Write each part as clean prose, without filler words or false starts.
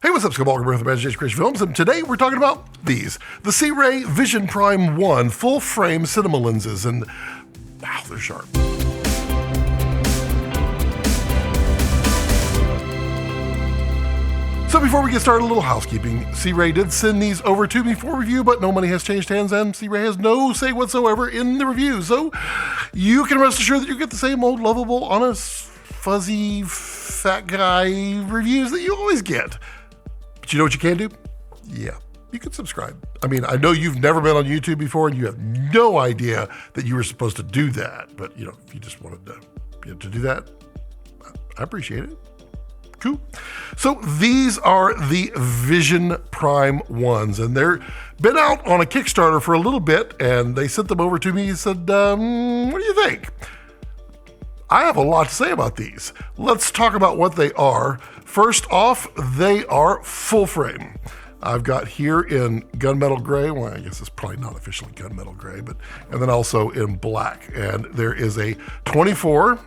Hey, what's up, Skullbalger with Imagination Creation Films, and today we're talking about these. The Sirui Vision Prime 1 full-frame cinema lenses, and wow, they're sharp. So before we get started, a little housekeeping. Sirui did send these over to me for review, but no money has changed hands, and Sirui has no say whatsoever in the review. So you can rest assured that you get the same old lovable, honest, fuzzy, fat guy reviews that you always get. But you know what you can do? Yeah, you can subscribe. I mean, I know you've never been on YouTube before and you have no idea that you were supposed to do that. But, you know, if you just wanted to do that, I appreciate it. Cool. So these are the Vision Prime 1s, and they're been out on a Kickstarter for a little bit, and they sent them over to me and said, what do you think? I have a lot to say about these. Let's talk about what they are. First off, they are full frame. I've got here in gunmetal gray. Well, I guess it's probably not officially gunmetal gray, and then also in black. And there is a 24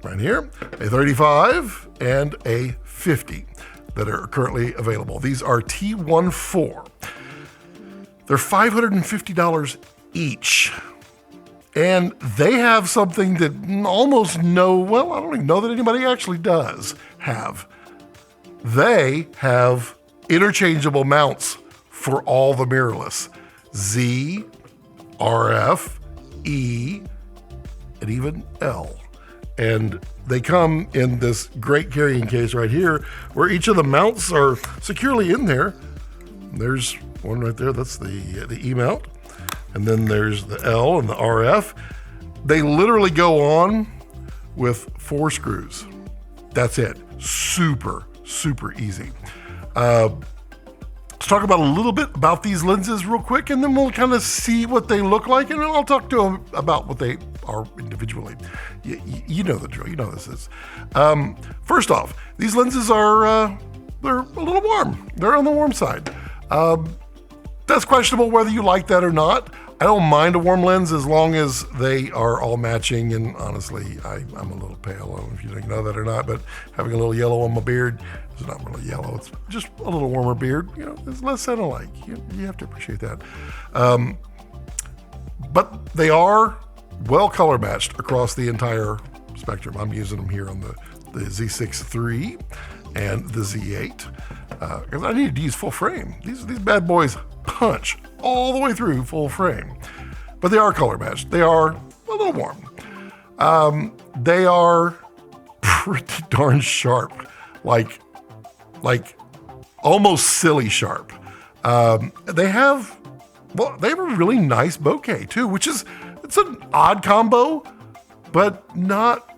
right here, a 35, and a 50 that are currently available. These are T14. They're $550 each. And they have something that almost I don't even know that anybody actually does have. They have interchangeable mounts for all the mirrorless. Z, RF, E, and even L. And they come in this great carrying case right here where each of the mounts are securely in there. There's one right there, that's the E mount. And then there's the L and the RF. They literally go on with 4 screws. That's it. Super, super easy. Let's talk about a little bit about these lenses real quick, and then we'll kind of see what they look like, and then I'll talk to them about what they are individually. You know the drill. You know what this is. First off, these lenses are they're a little warm. They're on the warm side. That's questionable whether you like that or not. I don't mind a warm lens as long as they are all matching, and honestly, I'm a little pale. I don't know if you know that or not, but having a little yellow on my beard, it's not really yellow, it's just a little warmer beard. You know, it's less Santa-like. You have to appreciate that. But they are well color matched across the entire spectrum. I'm using them here on the Z6 III and the Z8 because I needed to use full frame. These bad boys punch all the way through full frame, but they are color matched. They are a little warm. They are pretty darn sharp, like almost silly sharp. They have a really nice bokeh too, it's an odd combo, but not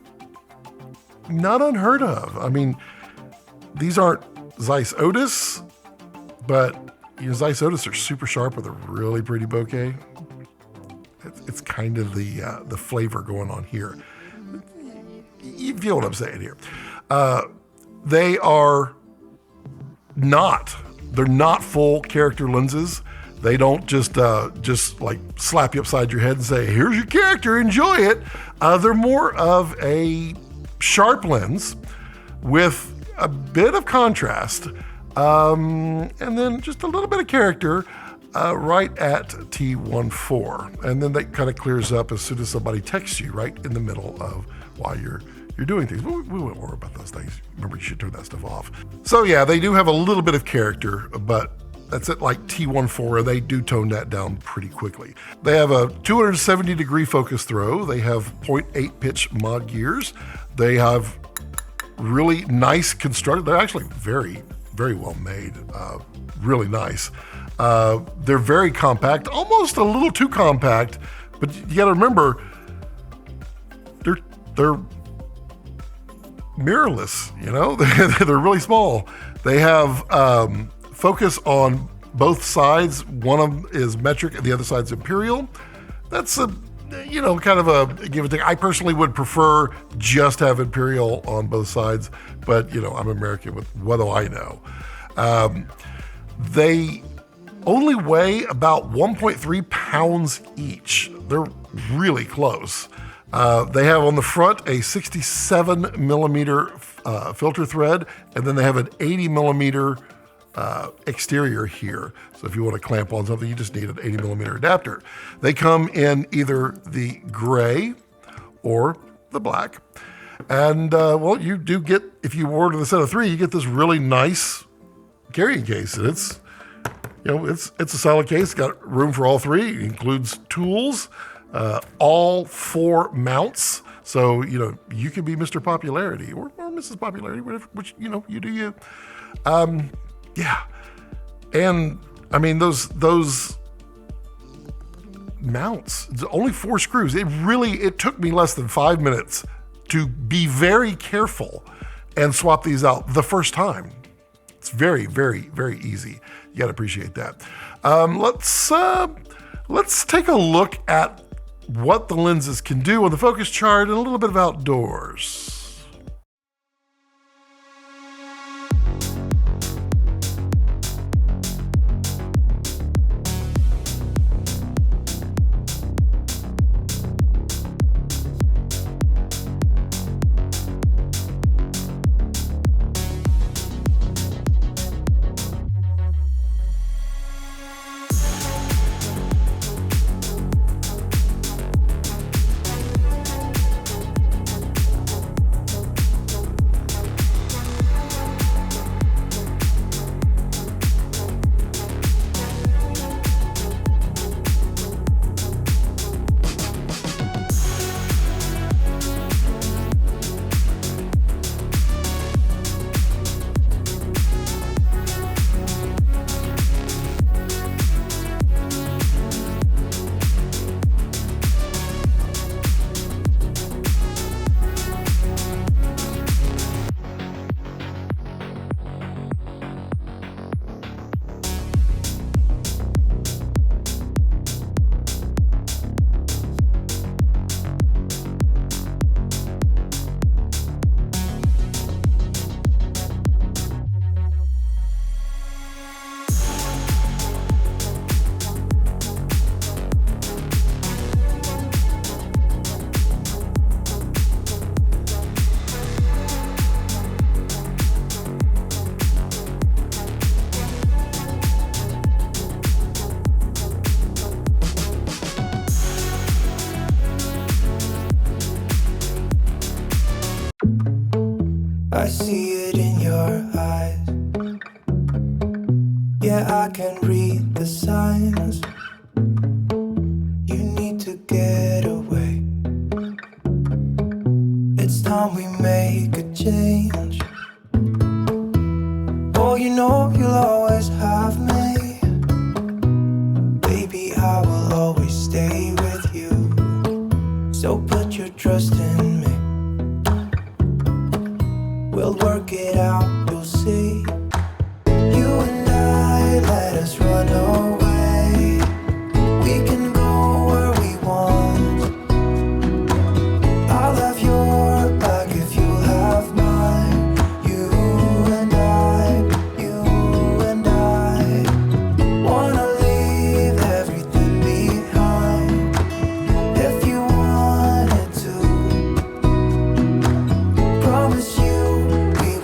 unheard of. I mean, these aren't Zeiss Otis, but Zeiss Otis are super sharp with a really pretty bokeh. It's kind of the flavor going on here. You feel what I'm saying here. They're not full character lenses. They don't just like slap you upside your head and say, here's your character, enjoy it. They're more of a sharp lens with a bit of contrast, and then just a little bit of character right at T14. And then that kind of clears up as soon as somebody texts you right in the middle of while you're doing things. We won't worry about those things. Remember, you should turn that stuff off. So yeah, they do have a little bit of character, but that's at like T14, they do tone that down pretty quickly. They have a 270 degree focus throw. They have 0.8 pitch mod gears. They have really nice construction. They're actually very, very well made. Really nice. They're very compact, almost a little too compact, but you gotta remember, they're mirrorless, you know? They're really small. They have focus on both sides. One of them is metric and the other side's imperial. That's kind of a give and take. I personally would prefer just have imperial on both sides, but I'm American, with what do I know? They only weigh about 1.3 pounds each. They're really close. They have on the front a 67 millimeter filter thread, and then they have an 80 millimeter exterior here. So if you want to clamp on something, you just need an 80 millimeter adapter. They come in either the gray or the black. And well, you do get, if you order the set of 3, you get this really nice carrying case. And it's, you know, it's a solid case. It's got room for all 3. It includes tools, all 4 mounts. So, you know, you could be Mr. Popularity or Mrs. Popularity, whatever, which, you know, you do you. Yeah. And I mean, those mounts, only 4 screws. It took me less than 5 minutes to be very careful and swap these out the first time. It's very, very, very easy. You gotta appreciate that. Let's take a look at what the lenses can do on the focus chart and a little bit of outdoors. I see it in your eyes. Yeah, I can read the signs. You need to get away. It's time we make a change. Oh, you know you'll always have me. Baby, I will always stay with you. So put your trust in me. We'll work it out, you'll see. You and I, let us run away. We can go where we want. I'll have your back if you'll have mine. You and I wanna leave everything behind. If you wanted to, promise you we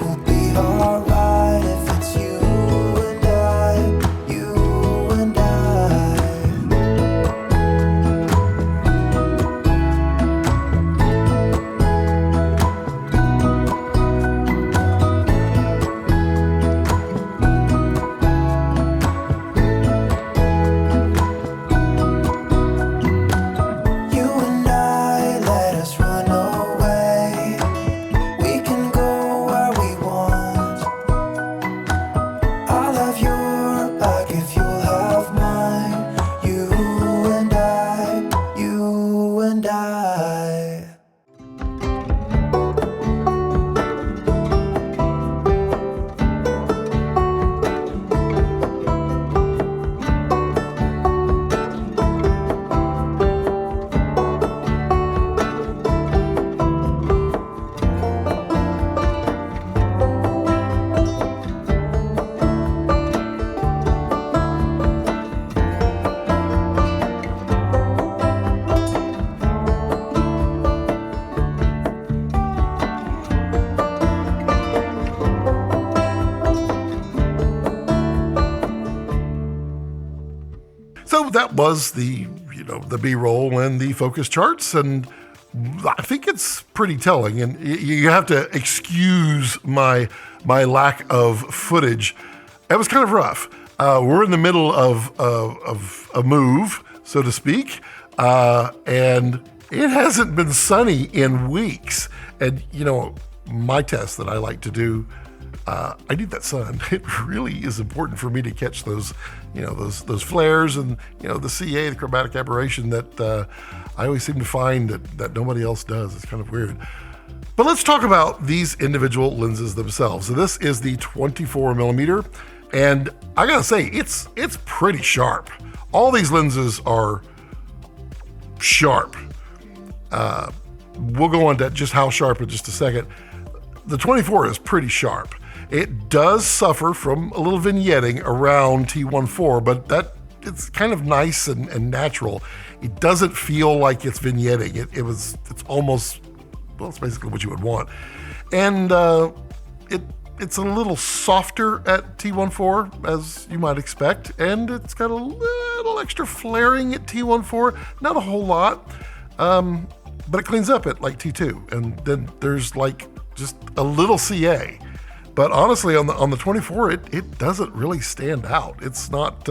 So that was the B-roll and the focus charts, and I think it's pretty telling. And you have to excuse my lack of footage. It was kind of rough. We're in the middle of a move, so to speak, and it hasn't been sunny in weeks. And my test that I like to do, I need that sun. It really is important for me to catch those flares and the CA, the chromatic aberration that I always seem to find that nobody else does. It's kind of weird. But let's talk about these individual lenses themselves. So this is the 24 millimeter, and I gotta say it's pretty sharp. All these lenses are sharp. We'll go on to just how sharp in just a second. The 24 is pretty sharp. It does suffer from a little vignetting around T14, but it's kind of nice and natural. It doesn't feel like it's vignetting. It's almost, well, it's basically what you would want. And it's a little softer at T14, as you might expect, and it's got a little extra flaring at T14, not a whole lot, but it cleans up at like T2, and then there's like just a little CA. But honestly, on the 24, it doesn't really stand out. It's not,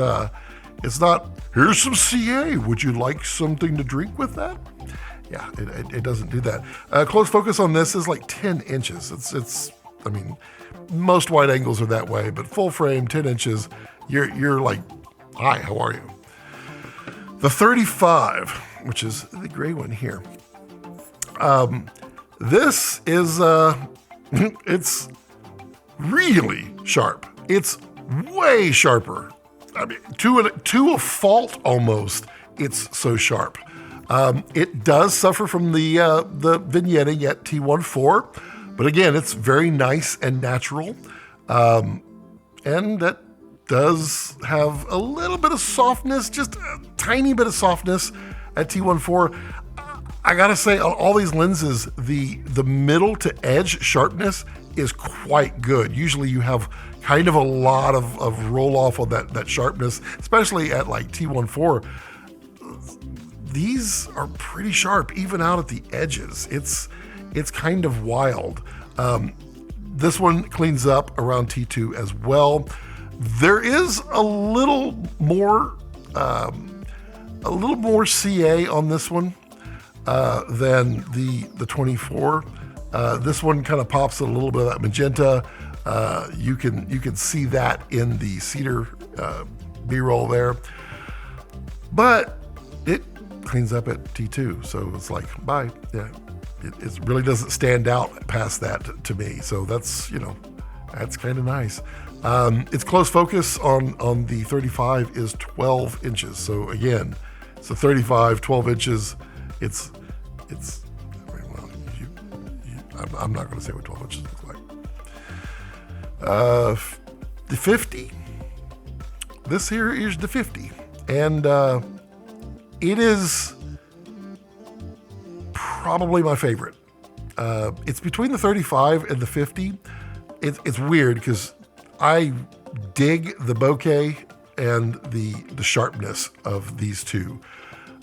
here's some CA, would you like something to drink with that? Yeah, it doesn't do that. Close focus on this is like 10 inches. It's I mean, most wide angles are that way, but full frame, 10 inches, you're like, hi, how are you? The 35, which is the gray one here. This is, it's really sharp. It's way sharper. I mean, to a fault almost, it's so sharp. It does suffer from the vignetting at T14, but again, it's very nice and natural. And that does have a little bit of softness, just a tiny bit of softness at T14. I gotta say, on all these lenses, the middle to edge sharpness is quite good. Usually you have kind of a lot of roll off on that sharpness, especially at like T14. These are pretty sharp, even out at the edges. It's kind of wild. This one cleans up around T2 as well. There is a little more CA on this one than the 24. This one kind of pops a little bit of that magenta. You can see that in the cedar B-roll there, but it cleans up at T2, so it's like, bye. Yeah, it really doesn't stand out past that to me. So that's kind of nice. Its close focus on the 35 is 12 inches. So again, it's a 35, 12 inches. It's well, I'm not going to say what 12 inches looks like. The 50. This here is the 50, and it is probably my favorite. It's between the 35 and the 50. It's weird because I dig the bokeh and the sharpness of these two.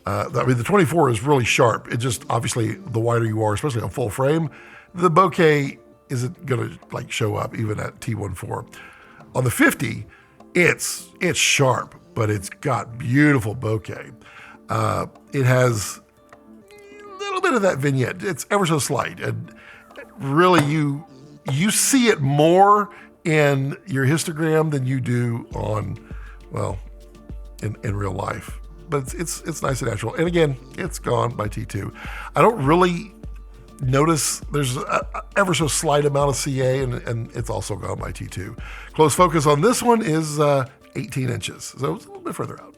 I mean, the 24 is really sharp. It just, obviously, the wider you are, especially on full frame, the bokeh isn't gonna like show up even at T14. On the 50, it's sharp, but it's got beautiful bokeh. It has a little bit of that vignette. It's ever so slight, and really you see it more in your histogram than you do on, well, in real life. But it's nice and natural. And again, it's gone by T2. I don't really notice there's a ever so slight amount of CA, and it's also gone by T2. Close focus on this one is 18 inches, so it's a little bit further out.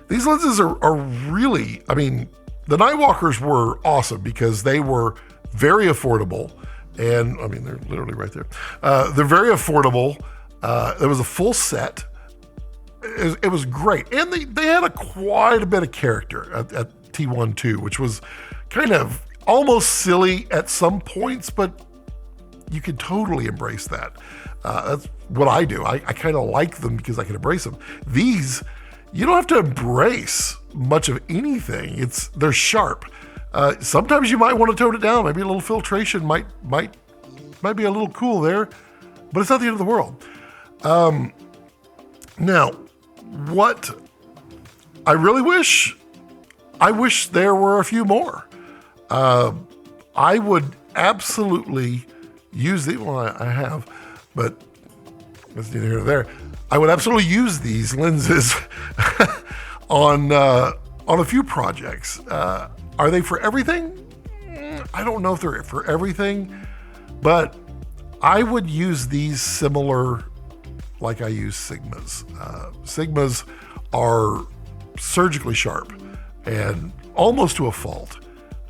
These lenses are really, I mean, the Nightwalkers were awesome because they were very affordable, and I mean, they're literally right there. They're very affordable. There was a full set. It was great, and they had quite a bit of character at T12, which was kind of almost silly at some points, but you can totally embrace that. That's what I do. I kind of like them because I can embrace them. These, you don't have to embrace much of anything. They're sharp. Sometimes you might want to tone it down. Maybe a little filtration might be a little cool there, but it's not the end of the world. Now, what I really wish there were a few more. I would absolutely use these. Well, I have, but that's neither here nor there. I would absolutely use these lenses on a few projects. Are they for everything? I don't know if they're for everything, but I would use these similar like I use Sigmas. Sigmas are surgically sharp and almost to a fault.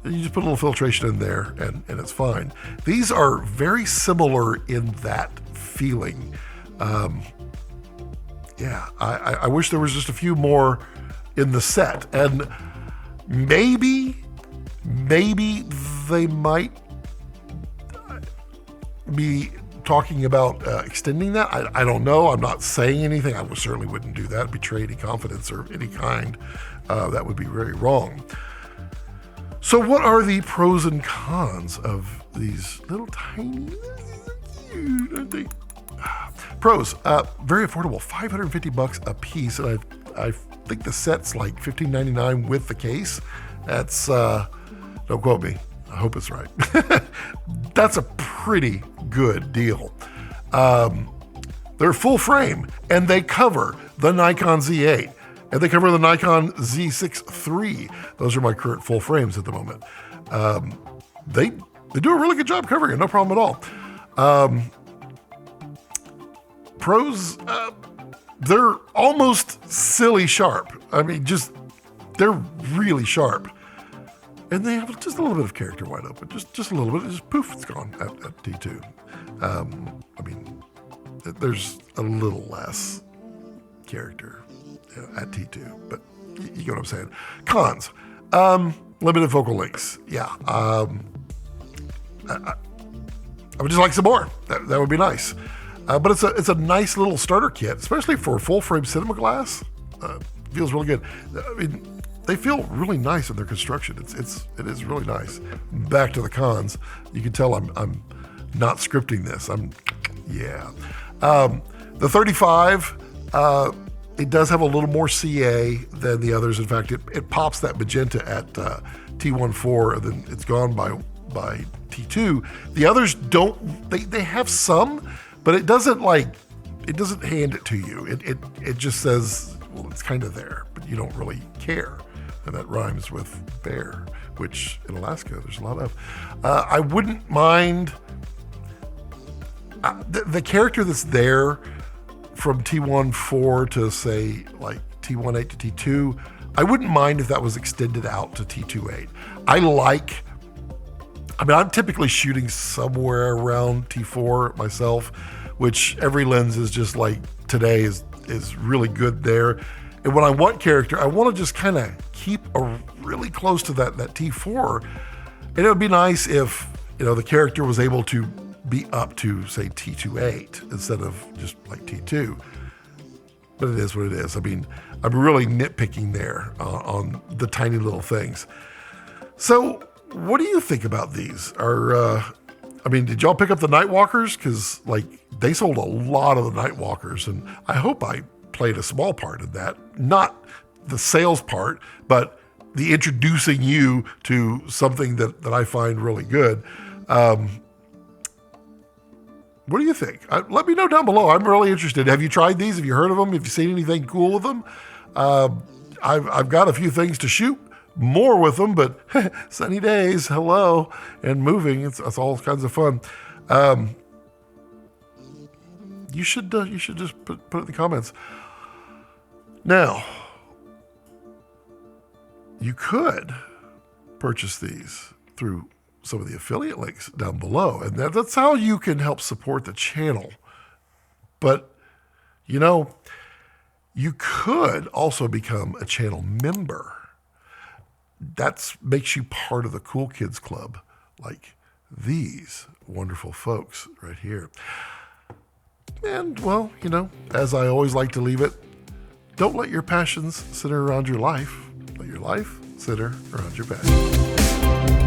You just put a little filtration in there and it's fine. These are very similar in that feeling. I wish there was just a few more in the set, and maybe they might be talking about extending that. I don't know. I'm not saying anything. I certainly wouldn't do that, betray any confidence or any kind. That would be very wrong. So what are the pros and cons of these little tiny, cute, aren't they? Pros, very affordable, $550 a piece, and I think the set's like $15.99 with the case. That's don't quote me. I hope it's right. That's a pretty good deal. They're full frame, and they cover the Nikon Z8, and they cover the Nikon Z6 III. Those are my current full frames at the moment. They do a really good job covering it, no problem at all. Pros, they're almost silly sharp. I mean, they're really sharp. And they have just a little bit of character wide open, just a little bit, just poof, it's gone at T2. I mean, there's a little less character at T2, but you get what I'm saying. Cons, limited focal lengths. Yeah, I would just like some more. That would be nice. But it's a nice little starter kit, especially for full frame cinema glass. Feels really good. I mean, they feel really nice in their construction. It is really nice. Back to the cons. You can tell I'm not scripting this. The 35, it does have a little more CA than the others. In fact, it pops that magenta at T1.4, and then it's gone by T2. The others don't. They have some, but it doesn't hand it to you. It just says, well, it's kind of there, but you don't really care. And that rhymes with bear, which in Alaska there's a lot of. I wouldn't mind the character that's there from T1.4 to say like T1.8 to T2. I wouldn't mind if that was extended out to T2.8. I'm typically shooting somewhere around T4 myself, which every lens is just like today is really good there. And when I want character, I want to just kind of keep really close to that T4. And it would be nice if, the character was able to be up to, say, T2.8 instead of just like T2. But it is what it is. I mean, I'm really nitpicking there on the tiny little things. So what do you think about these? Did y'all pick up the Nightwalkers? Because, they sold a lot of the Nightwalkers, and I hope I played a small part in that. Not the sales part, but the introducing you to something that I find really good. What do you think? Let me know down below. I'm really interested. Have you tried these? Have you heard of them? Have you seen anything cool with them? I've got a few things to shoot more with them, but sunny days, hello, and moving. It's all kinds of fun. You should just put it in the comments. Now, you could purchase these through some of the affiliate links down below, and that's how you can help support the channel. But, you could also become a channel member. That makes you part of the Cool Kids Club. these wonderful folks right here. And, well, as I always like to leave it, don't let your passions center around your life. Let your life center around your passion.